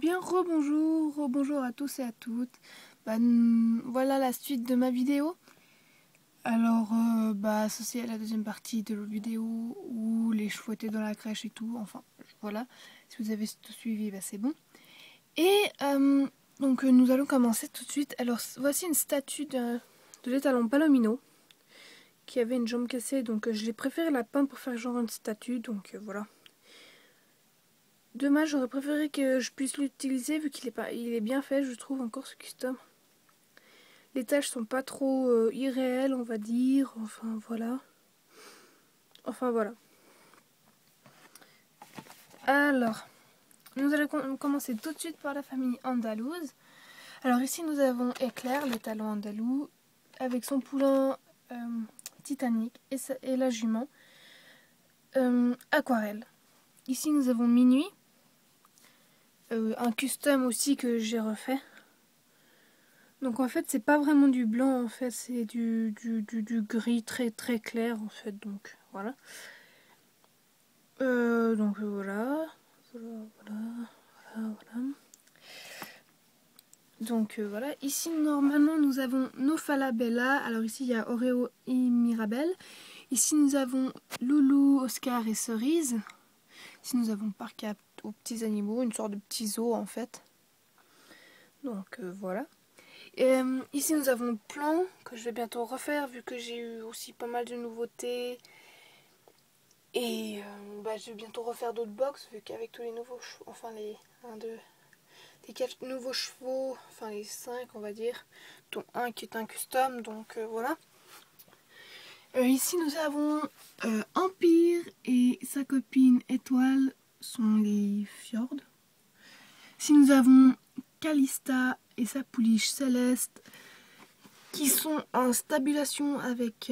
bien, rebonjour à tous et à toutes. Voilà la suite de ma vidéo. Alors, associé à la deuxième partie de l'autre vidéo où les chevaux étaient dans la crèche et tout. Enfin, voilà. Si vous avez tout suivi, c'est bon. Et donc, nous allons commencer tout de suite. Alors, voici une statue de l'étalon Palomino qui avait une jambe cassée. Donc, je l'ai préféré la peindre pour faire genre une statue. Donc, voilà. Dommage, j'aurais préféré que je puisse l'utiliser vu qu'il est bien fait, je trouve, encore ce custom. Les tâches sont pas trop irréelles, on va dire. Enfin voilà. Alors, nous allons commencer tout de suite par la famille andalouse. Alors ici nous avons Éclair, l'étalon andalou, avec son poulain Titanic et la jument Aquarelle. Ici nous avons Minuit, un custom aussi que j'ai refait. Donc en fait c'est pas vraiment du blanc, en fait c'est du gris très très clair en fait, donc voilà. Voilà. Donc voilà, ici normalement nous avons nos Falabella. Alors ici il y a Oreo et Mirabelle. Ici nous avons Loulou, Oscar et Cerise. Ici nous avons Parc aux petits animaux, une sorte de petit zoo en fait. Donc voilà. Et, ici nous avons Plan que je vais bientôt refaire vu que j'ai eu aussi pas mal de nouveautés. Et je vais bientôt refaire d'autres box vu qu'avec tous les nouveaux chevaux, enfin les 4 nouveaux chevaux, enfin les 5 on va dire, dont un qui est un custom, donc voilà. Ici nous avons Empire et sa copine Étoile sont les Fjords. Ici nous avons Calista et sa pouliche Céleste qui sont en stabulation avec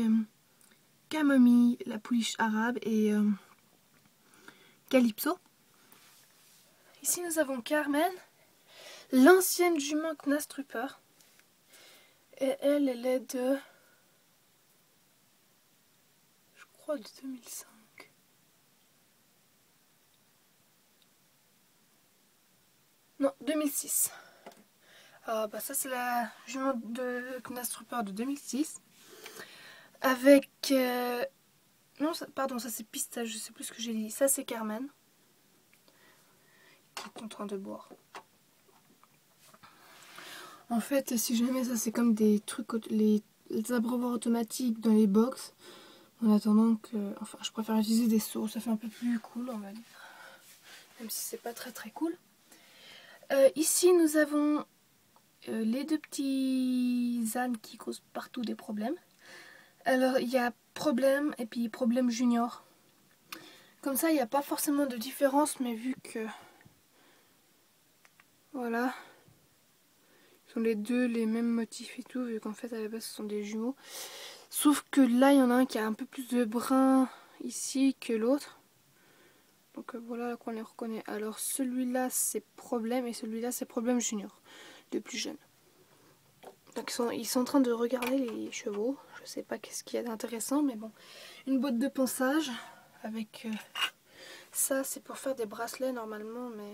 Camomille, la pouliche arabe, et Calypso. Ici nous avons Carmen, l'ancienne jument Knastrupper. Et elle est de... je crois de 2005. Non, 2006. Ça c'est la jument de Knastrupper de 2006. Avec... non, pardon, ça c'est Pistache, je sais plus ce que j'ai dit. Ça c'est Carmen. Qui est en train de boire. En fait, si jamais ça c'est comme des trucs, les abreuvoirs automatiques dans les box. En attendant que... Enfin, je préfère utiliser des seaux, ça fait un peu plus cool, on va dire. Même si c'est pas très très cool. Ici, nous avons les deux petits ânes qui causent partout des problèmes. Alors, il y a Problème et puis Problème Junior. Comme ça, il n'y a pas forcément de différence, mais vu que... voilà. Ils sont les deux les mêmes motifs et tout, vu qu'en fait, à la base, ce sont des jumeaux. Sauf que là, il y en a un qui a un peu plus de brun ici que l'autre. Donc voilà qu'on les reconnaît. Alors celui-là c'est Problème et celui-là c'est Problème Junior, le plus jeune. Donc ils sont en train de regarder les chevaux. Je sais pas qu'est-ce qu'il y a d'intéressant, mais bon. Une boîte de ponçage avec ça, c'est pour faire des bracelets normalement, mais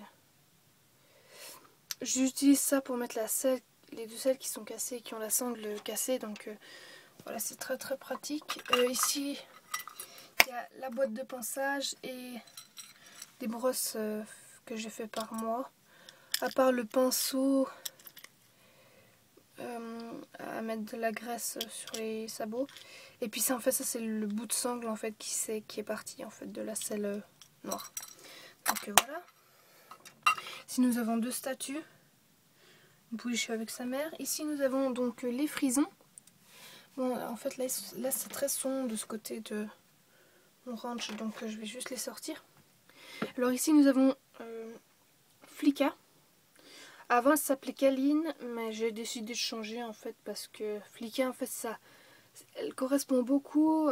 j'utilise ça pour mettre la selle, les deux selles qui sont cassées, qui ont la sangle cassée. Donc voilà, c'est très très pratique. Ici il y a la boîte de ponçage et des brosses que j'ai fait par moi, à part le pinceau à mettre de la graisse sur les sabots. Et puis ça, en fait, ça c'est le bout de sangle en fait qui est parti en fait de la selle noire. Donc voilà. Ici nous avons deux statues, une pouliche avec sa mère. Ici nous avons donc les frisons. Bon, en fait là c'est très sombre de ce côté de mon ranch, donc je vais juste les sortir. Alors ici nous avons Flicka. Avant elle s'appelait Kaline, mais j'ai décidé de changer en fait parce que Flicka en fait elle correspond beaucoup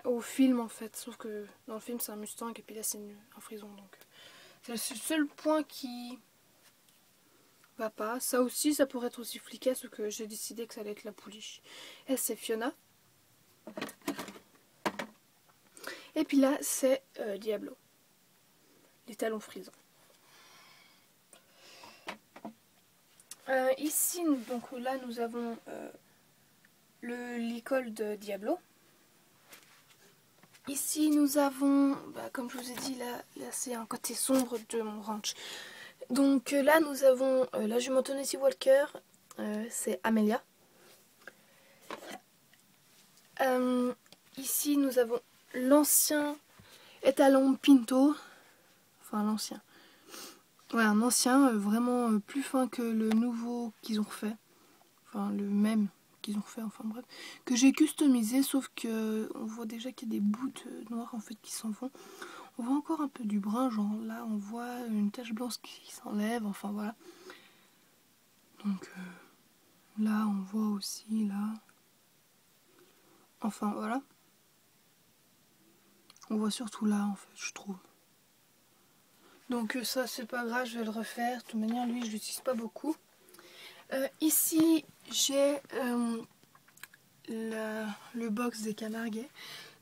au film en fait, sauf que dans le film c'est un Mustang et puis là c'est un frison, donc c'est le seul point qui va pas. Ça aussi ça pourrait être aussi Flicka, sauf que j'ai décidé que ça allait être la pouliche. Elle c'est Fiona. Et puis là c'est Diablo, les talons frisants. Ici, donc là, nous avons l'école de Diablo. Ici, nous avons, comme je vous ai dit, là c'est un côté sombre de mon ranch. Donc là, nous avons la jument Tennessee Walker, c'est Amelia. Ici, nous avons l'ancien étalon Pinto. Enfin, l'ancien. Ouais, un ancien, vraiment plus fin que le nouveau qu'ils ont refait. Enfin, le même qu'ils ont refait, enfin bref. Que j'ai customisé, sauf que on voit déjà qu'il y a des bouts noirs en fait qui s'en vont. On voit encore un peu du brun, genre là on voit une tache blanche qui s'enlève, enfin voilà. Donc là on voit aussi, là. Enfin voilà. On voit surtout là en fait, je trouve. Donc ça c'est pas grave, je vais le refaire. De toute manière lui je l'utilise pas beaucoup. Ici j'ai le box des canards gays.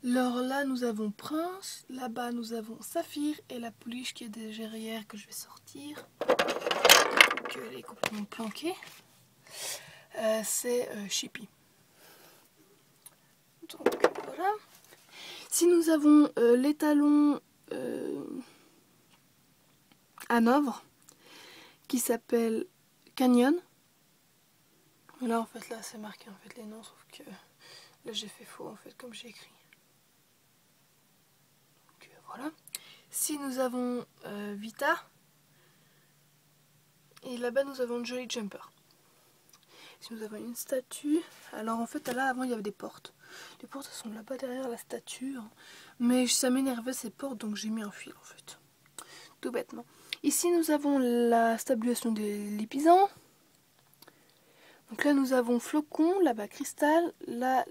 Alors là nous avons Prince, là-bas nous avons Saphir et la pouliche qui est derrière que je vais sortir. Donc elle est complètement planquée. C'est Chippy. Donc voilà. Si nous avons l'étalon Hanovre qui s'appelle Canyon. Là en fait là c'est marqué en fait les noms, sauf que là j'ai fait faux en fait comme j'ai écrit. Donc voilà. Si nous avons Vita, et là-bas nous avons Jolly Jumper. Si nous avons une statue, alors en fait là avant il y avait des portes. Les portes sont là-bas derrière la statue, hein. Mais ça m'énervait ces portes donc j'ai mis un fil en fait. Tout bêtement. Ici nous avons la stabilisation des lipisans. Donc là nous avons Flocon, là-bas Cristal, là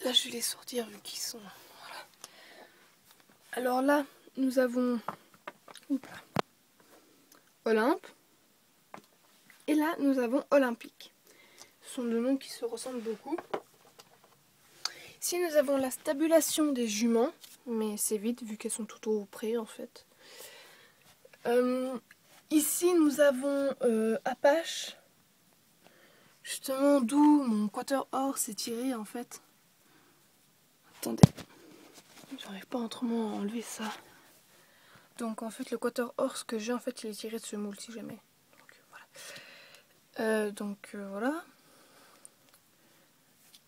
je vais les sortir vu qu'ils sont... Voilà. Alors là nous avons Olympe. Et là nous avons Olympique. Ce sont deux noms qui se ressemblent beaucoup. Ici nous avons la stabulation des juments, mais c'est vide vu qu'elles sont tout au près en fait. Ici nous avons Apache, justement d'où mon quater horse est tiré en fait. Attendez, j'arrive pas autrement à enlever ça. Donc en fait le quater horse que j'ai en fait il est tiré de ce moule si jamais. Donc voilà.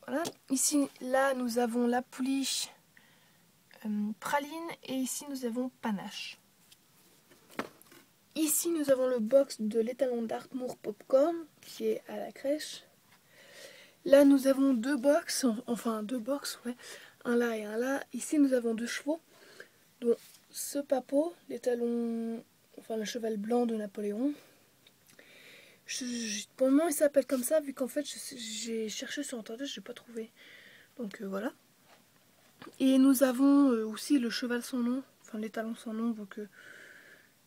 Voilà. Ici là nous avons la pouliche Praline et ici nous avons Panache. Ici nous avons le box de l'étalon d'Artmoor Popcorn qui est à la crèche. Là nous avons deux box, ouais, un là et un là. Ici nous avons deux chevaux, dont ce papot, l'étalon, enfin le cheval blanc de Napoléon. Pour le moment il s'appelle comme ça vu qu'en fait j'ai cherché sur internet, je n'ai pas trouvé. Donc voilà. Et nous avons aussi le cheval sans nom, enfin l'étalon sans nom, donc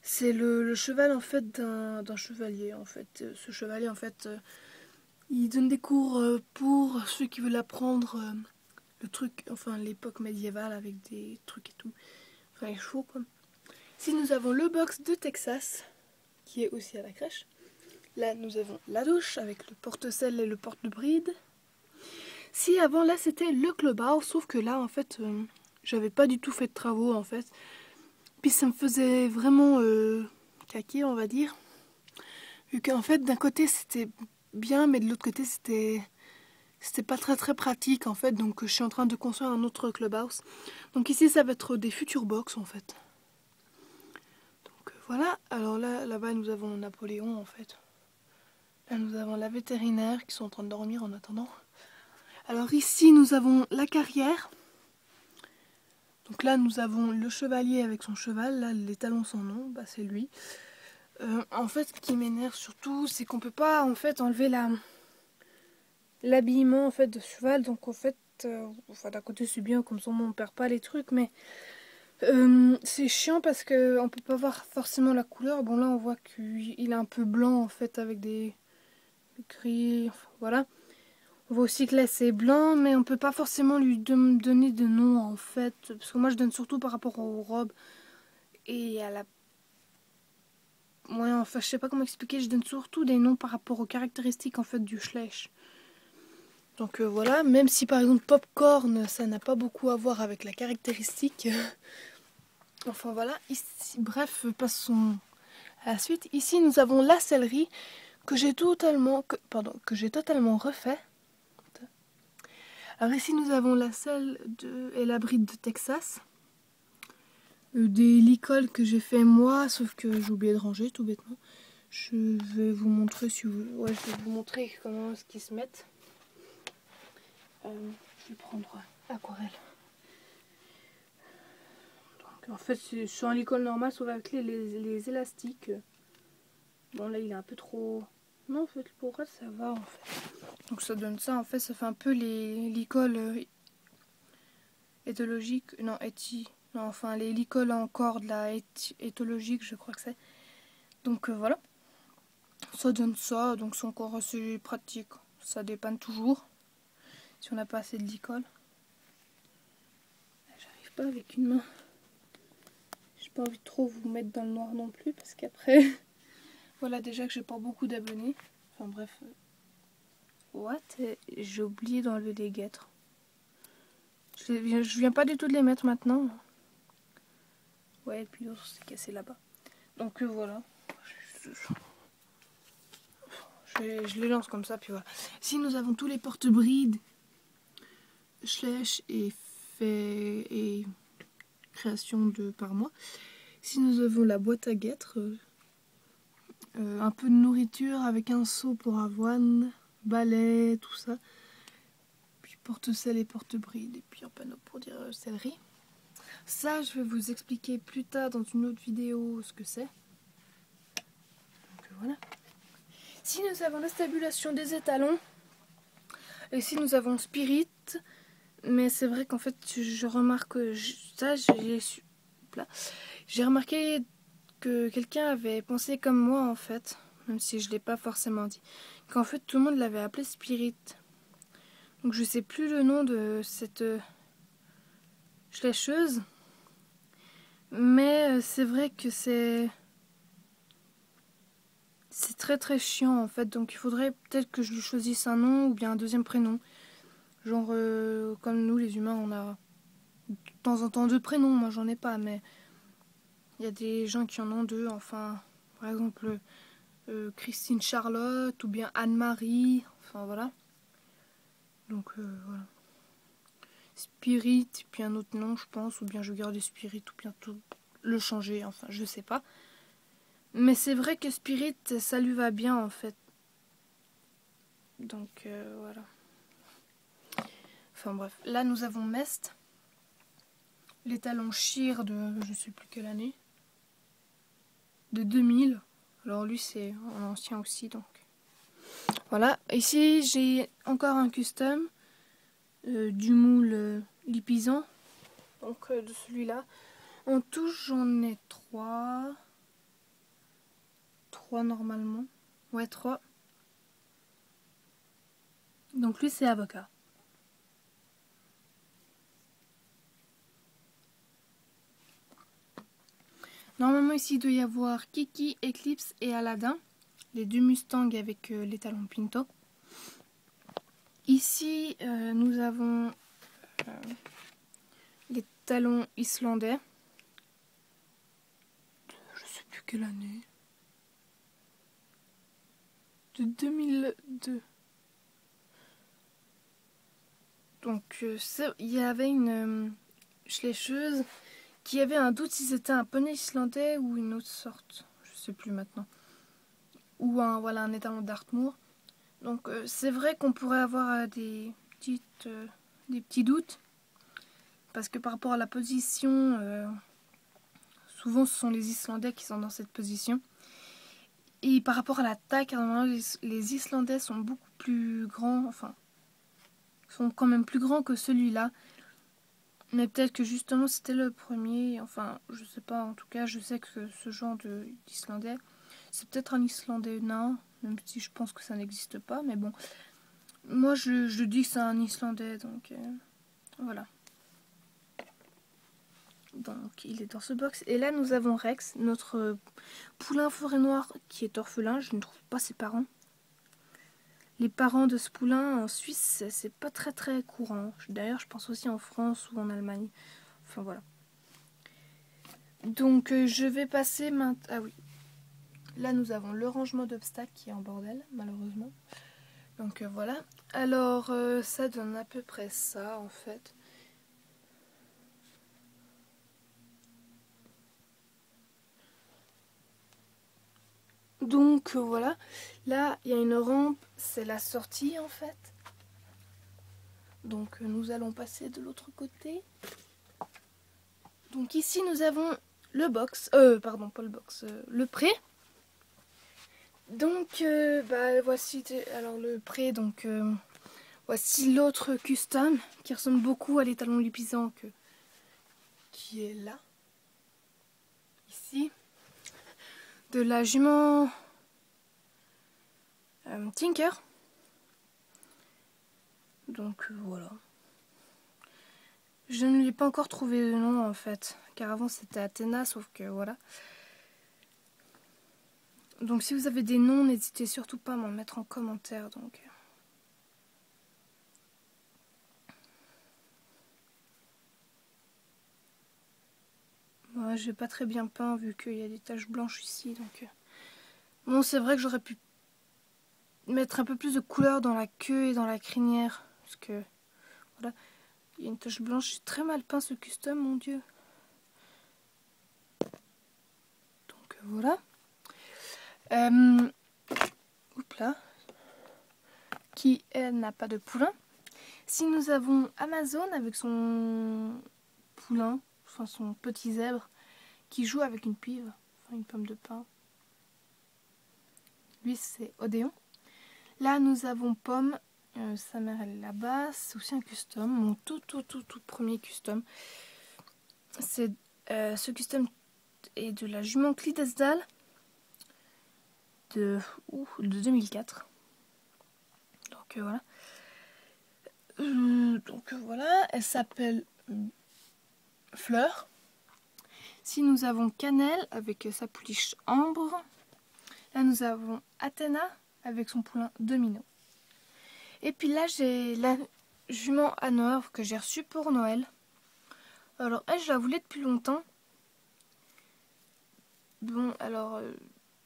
c'est le cheval en fait d'un chevalier en fait. Ce chevalier en fait il donne des cours pour ceux qui veulent apprendre le truc, enfin l'époque médiévale avec des trucs et tout. Enfin les chevaux quoi. Ici nous avons le box de Texas qui est aussi à la crèche. Là nous avons la douche avec le porte-selle et le porte-bride. Si avant là c'était le clubhouse, sauf que là en fait j'avais pas du tout fait de travaux en fait. Puis ça me faisait vraiment caquer on va dire. Vu qu'en fait d'un côté c'était bien mais de l'autre côté c'était pas très pratique en fait. Donc je suis en train de construire un autre clubhouse. Donc ici ça va être des futures box en fait. Donc voilà. Alors là-bas nous avons Napoléon en fait. Là nous avons la vétérinaire qui sont en train de dormir en attendant. Alors ici nous avons la carrière. Donc là nous avons le chevalier avec son cheval. Là l'étalon sans nom, bah, c'est lui. En fait ce qui m'énerve surtout c'est qu'on peut pas en fait enlever l'habillement en fait de cheval. Donc en fait enfin d'un côté c'est bien comme ça on perd pas les trucs, mais c'est chiant parce que on peut pas voir forcément la couleur. Bon là on voit qu'il est un peu blanc en fait avec des gris, enfin, voilà. On voit aussi que là c'est blanc, mais on peut pas forcément lui donner de nom en fait, parce que moi je donne surtout par rapport aux robes et à la Ouais, enfin, je sais pas comment expliquer, je donne surtout des noms par rapport aux caractéristiques en fait du Schleich. Donc voilà, même si par exemple popcorn, ça n'a pas beaucoup à voir avec la caractéristique. Enfin voilà, ici, bref, passons à la suite. Ici, nous avons la céleri que j'ai totalement refait. Alors ici, nous avons la selle et la bride de Texas. Des licoles que j'ai fait moi, sauf que j'ai oublié de ranger tout bêtement. Je vais vous montrer si vous... Ouais, je vais vous montrer comment est-ce qu'ils se mettent. Je vais prendre aquarelle. Donc, en fait, c'est sur un licol normal, sauf avec les élastiques. Bon, là, il est un peu trop... Non, en fait, pour elle, ça va, en fait. Donc, ça donne ça, en fait, ça fait un peu les licoles éthologiques. Non, non, enfin, les licoles en corde, là, éthologique, je crois que c'est. Donc, voilà. Ça donne ça, donc c'est encore assez pratique. Ça dépanne toujours, si on n'a pas assez de licol. J'arrive pas avec une main. J'ai pas envie de trop vous mettre dans le noir non plus, parce qu'après... Voilà, déjà que j'ai pas beaucoup d'abonnés. Enfin bref. What? J'ai oublié d'enlever des guêtres. Je viens pas du tout de les mettre maintenant. Ouais, et puis l'autre s'est cassé là-bas. Donc voilà. Je les lance comme ça, puis voilà. Si nous avons tous les porte-brides, Schleich et création de par mois. Si nous avons la boîte à guêtres, un peu de nourriture avec un seau pour avoine, balai, tout ça. Puis porte-sel et porte-bride, et puis un panneau pour dire céleri. Ça, je vais vous expliquer plus tard dans une autre vidéo ce que c'est. Donc voilà. Si nous avons la stabulation des étalons, et si nous avons Spirit, mais c'est vrai qu'en fait, je remarque ça, j'ai remarqué que quelqu'un avait pensé comme moi en fait, même si je l'ai pas forcément dit, qu'en fait tout le monde l'avait appelé Spirit. Donc je sais plus le nom de cette schleicheuse, mais c'est vrai que c'est très très chiant en fait, donc il faudrait peut-être que je lui choisisse un nom ou bien un deuxième prénom. Genre comme nous les humains on a de temps en temps deux prénoms, moi j'en ai pas, mais il y a des gens qui en ont deux, enfin par exemple Christine Charlotte ou bien Anne-Marie, enfin voilà. Donc voilà. Spirit, puis un autre nom je pense, ou bien je garde Spirit ou bien tout le changer, enfin je sais pas. Mais c'est vrai que Spirit ça lui va bien en fait. Donc voilà. Enfin bref, là nous avons Mest, l'étalon Sheer de je sais plus quelle année, de 2000. Alors lui c'est un ancien aussi donc. Voilà, ici j'ai encore un custom du moule lipisant, donc de celui-là. En tout j'en ai 3. 3 normalement. Ouais 3. Donc lui c'est avocat. Normalement ici il doit y avoir Kiki, Eclipse et Aladdin. Les deux Mustangs avec les talons Pinto. Ici nous avons les talons islandais. Je sais plus quelle année. De 2002. Donc il y avait une schleicheuse qui avait un doute si c'était un poney islandais ou une autre sorte. Je sais plus maintenant. Ou un étalon d'Artmoor. Donc c'est vrai qu'on pourrait avoir des petits doutes. Parce que par rapport à la position, souvent ce sont les Islandais qui sont dans cette position. Et par rapport à la taille, car normalement les Islandais sont beaucoup plus grands, enfin, sont quand même plus grands que celui-là. Mais peut-être que justement c'était le premier, enfin, je sais pas, en tout cas, je sais que ce genre d'Islandais, c'est peut-être un Islandais nain, même si je pense que ça n'existe pas, mais bon. Moi je dis que c'est un Islandais, donc voilà. Donc il est dans ce box. Et là nous avons Rex, notre poulain forêt noire qui est orphelin. Je ne trouve pas ses parents. Les parents de ce poulain en Suisse, c'est pas très très courant. D'ailleurs je pense aussi en France ou en Allemagne. Enfin voilà. Donc je vais passer maintenant... Ah oui. Là nous avons le rangement d'obstacles qui est en bordel malheureusement. Donc voilà. Alors ça donne à peu près ça en fait. Donc voilà. Là il y a une rampe, c'est la sortie en fait. Donc nous allons passer de l'autre côté. Donc ici nous avons le box, pardon pas le box, le pré. Donc voici alors le pré, donc voici l'autre custom qui ressemble beaucoup à l'étalon lupisant qui est là. Ici. De la jument Tinker. Donc voilà. Je ne lui ai pas encore trouvé de nom en fait, car avant c'était Athéna, sauf que voilà. Donc si vous avez des noms, n'hésitez surtout pas à m'en mettre en commentaire. Donc moi j'ai pas très bien peint vu qu'il y a des taches blanches ici. Donc bon, c'est vrai que j'aurais pu mettre un peu plus de couleur dans la queue et dans la crinière, parce que voilà, il y a une tache blanche. J'ai très mal peint ce custom, mon dieu. Donc voilà. Oups là. Qui elle n'a pas de poulain. Si nous avons Amazon avec son poulain, enfin son petit zèbre, qui joue avec une pive, enfin une pomme de pin. Lui c'est Odéon. Là nous avons Pomme, sa mère elle est là-bas, c'est aussi un custom, mon tout premier custom. C'est ce custom est de la jument Clydesdale de 2004. Donc voilà. Donc voilà, elle s'appelle Fleur. Si nous avons Cannelle avec sa pouliche Ambre. Là nous avons Athéna avec son poulain Domino. Et puis là j'ai la jument Hanovre que j'ai reçue pour Noël. Alors elle je la voulais depuis longtemps. Bon alors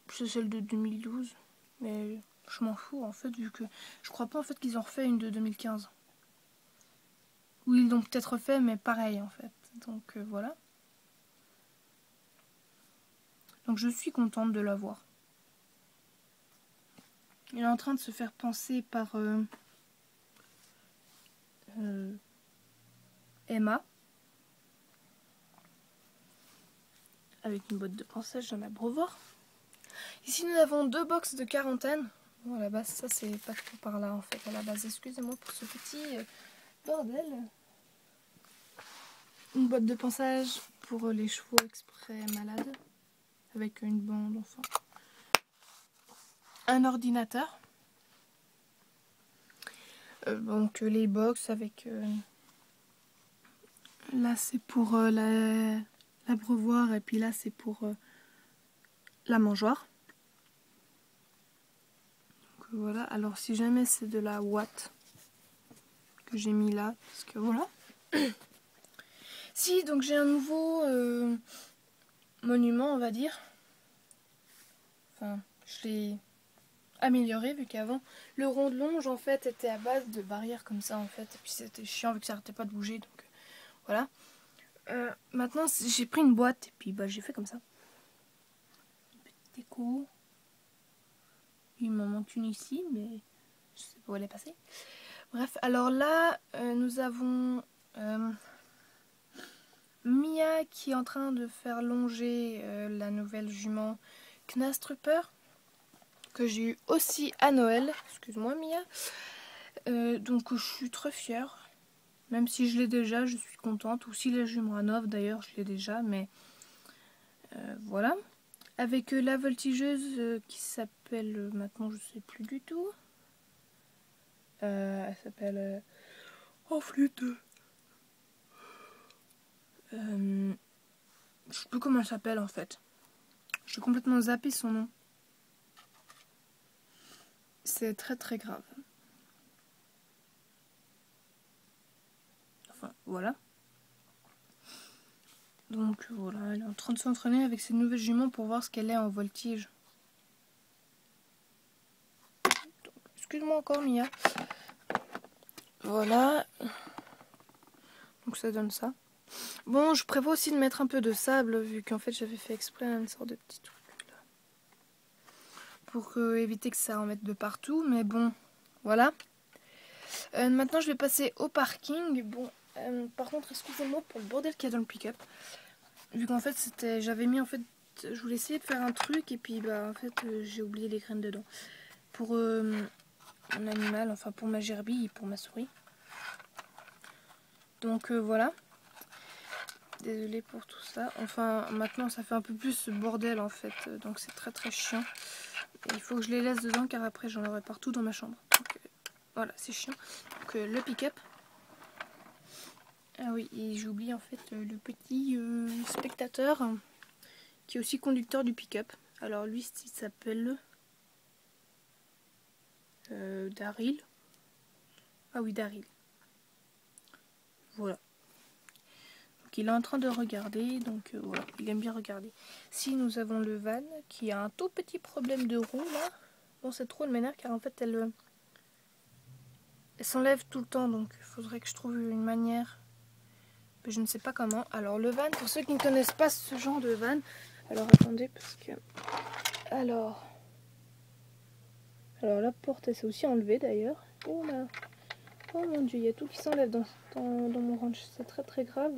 c'est celle de 2012. Mais je m'en fous en fait vu que je crois pas en fait qu'ils ont refait une de 2015. Ou ils l'ont peut-être fait mais pareil en fait. Donc voilà. Donc je suis contente de l'avoir. Il est en train de se faire penser par Emma. Avec une boîte de pinçage dans la Brevoort. Ici nous avons deux box de quarantaine. Bon à la base ça c'est pas trop par là en fait à la base. Excusez-moi pour ce petit bordel. Une boîte de pinçage pour les chevaux exprès malades. Avec une bande enfin. Un ordinateur. Donc les box avec... là c'est pour l'abreuvoir et puis là c'est pour la mangeoire. Donc voilà, alors si jamais c'est de la ouate que j'ai mis là, parce que voilà. Si, donc j'ai un nouveau monument on va dire. Enfin, je l'ai amélioré vu qu'avant le rond de longe en fait était à base de barrières comme ça en fait. Et puis c'était chiant vu que ça arrêtait pas de bouger donc voilà. Maintenant j'ai pris une boîte et puis bah j'ai fait comme ça. Une petite déco. Il m'en manque une ici mais je sais pas où elle est passée. Bref, alors là nous avons Mia qui est en train de faire longer la nouvelle jument Knastruper que j'ai eu aussi à Noël. Excuse-moi Mia. Donc je suis très fière. Même si je l'ai déjà, je suis contente. Ou si la jument Hanovre d'ailleurs, je l'ai déjà. Mais voilà. Avec la voltigeuse qui s'appelle maintenant, je sais plus du tout. Elle s'appelle... oh flûte. Je sais plus comment elle s'appelle en fait. J'ai complètement zappé son nom. C'est très très grave. Enfin, voilà. Donc voilà, elle est en train de s'entraîner avec ses nouvelles juments pour voir ce qu'elle est en voltige. Excuse-moi encore Mia. Voilà. Donc ça donne ça. Bon, je prévois aussi de mettre un peu de sable, vu qu'en fait j'avais fait exprès une sorte de petit truc là. Pour éviter que ça en mette de partout, mais bon, voilà. Maintenant je vais passer au parking. Bon, par contre excusez-moi pour le bordel qu'il y a dans le pick-up. Vu qu'en fait j'avais mis en fait, je voulais essayer de faire un truc et puis bah en fait j'ai oublié les graines dedans. Pour mon animal, enfin pour ma gerbille et pour ma souris. Donc voilà. Désolée pour tout ça. Enfin maintenant ça fait un peu plus ce bordel en fait. Donc c'est très très chiant. Et il faut que je les laisse dedans car après j'en aurai partout dans ma chambre. Donc voilà, c'est chiant. Donc le pick-up. Ah oui, et j'oublie en fait le petit spectateur qui est aussi conducteur du pick-up. Alors lui il s'appelle Daryl. Ah oui, Daryl. Voilà. Donc il est en train de regarder, donc voilà, il aime bien regarder. Si nous avons le van qui a un tout petit problème de roue là. Bon, cette roue elle m'énerve car en fait elle s'enlève tout le temps, donc il faudrait que je trouve une manière. Mais je ne sais pas comment. Alors le van, pour ceux qui ne connaissent pas ce genre de van, alors attendez parce que... Alors la porte elle s'est aussi enlevée d'ailleurs. Oh là, oh mon dieu, il y a tout qui s'enlève dans mon ranch, c'est très très grave.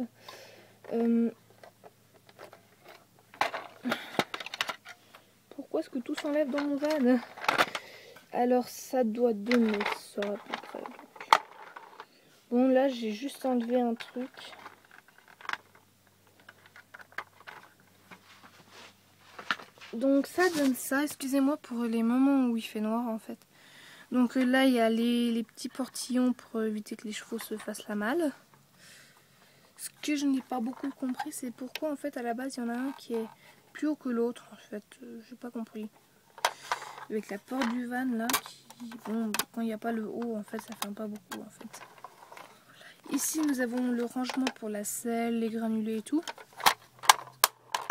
Pourquoi est-ce que tout s'enlève dans mon van? Alors ça doit donner ça à peu près. Donc. Bon là j'ai juste enlevé un truc. Donc ça donne ça, excusez-moi pour les moments où il fait noir en fait. Donc là il y a les petits portillons pour éviter que les chevaux se fassent la malle. Ce que je n'ai pas beaucoup compris c'est pourquoi en fait à la base il y en a un qui est plus haut que l'autre en fait. J'ai pas compris. Avec la porte du van là qui, bon, quand il n'y a pas le haut en fait ça ferme pas beaucoup en fait. Ici nous avons le rangement pour la selle, les granulés et tout.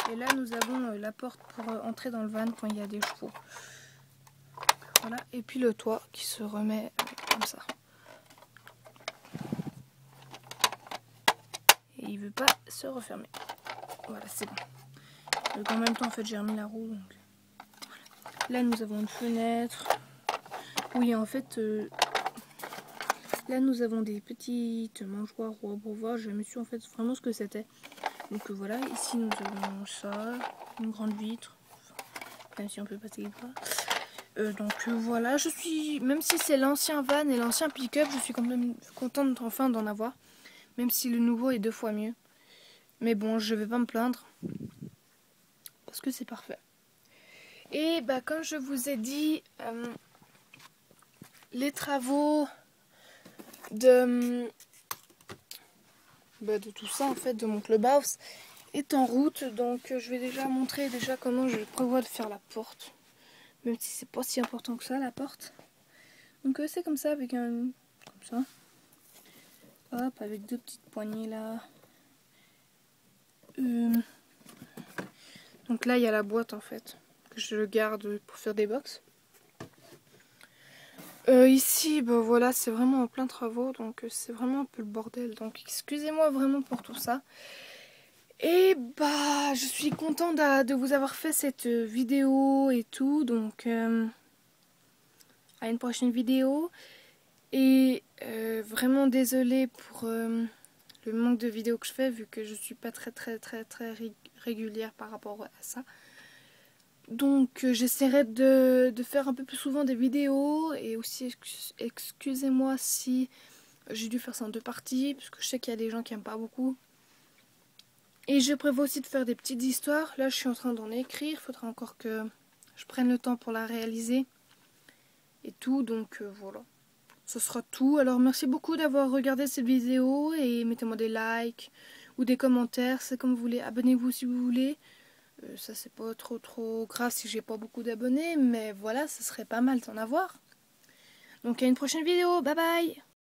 Et là nous avons la porte pour entrer dans le van quand il y a des chevaux. Voilà. Et puis le toit qui se remet comme ça. Et il veut pas se refermer. Voilà, c'est bon. Donc en même temps en fait j'ai remis la roue. Donc... Voilà. Là nous avons une fenêtre. Oui en fait là nous avons des petites mangeoires ou abreuvoirs. Je me suis en fait vraiment ce que c'était. Donc voilà, ici nous avons ça, une grande vitre, même si on peut passer les bras. Donc voilà, je suis, même si c'est l'ancien van et l'ancien pick-up, je suis quand même contente enfin d'en avoir, même si le nouveau est 2 fois mieux. Mais bon, je vais pas me plaindre, parce que c'est parfait. Et bah comme je vous ai dit, les travaux de tout ça en fait, de mon clubhouse, est en route, donc je vais déjà montrer comment je prévois de faire la porte, même si c'est pas si important que ça la porte. Donc c'est comme ça avec comme ça, hop, avec 2 petites poignées là. Donc là il y a la boîte en fait que je garde pour faire des box. Ici bah voilà, c'est vraiment en plein travaux, donc c'est vraiment un peu le bordel, donc excusez-moi vraiment pour tout ça. Et bah je suis contente de vous avoir fait cette vidéo et tout, donc à une prochaine vidéo. Et vraiment désolée pour le manque de vidéos que je fais, vu que je suis pas très régulière par rapport à ça. Donc j'essaierai de faire un peu plus souvent des vidéos, et aussi excusez-moi si j'ai dû faire ça en 2 parties, parce que je sais qu'il y a des gens qui aiment pas beaucoup. Et je prévois aussi de faire des petites histoires. Là je suis en train d'en écrire, il faudra encore que je prenne le temps pour la réaliser et tout, donc voilà. ce sera tout. Alors merci beaucoup d'avoir regardé cette vidéo et mettez-moi des likes ou des commentaires, c'est comme vous voulez. Abonnez-vous si vous voulez. Ça c'est pas trop grave si j'ai pas beaucoup d'abonnés, mais voilà, ce serait pas mal d'en avoir. Donc à une prochaine vidéo, bye bye!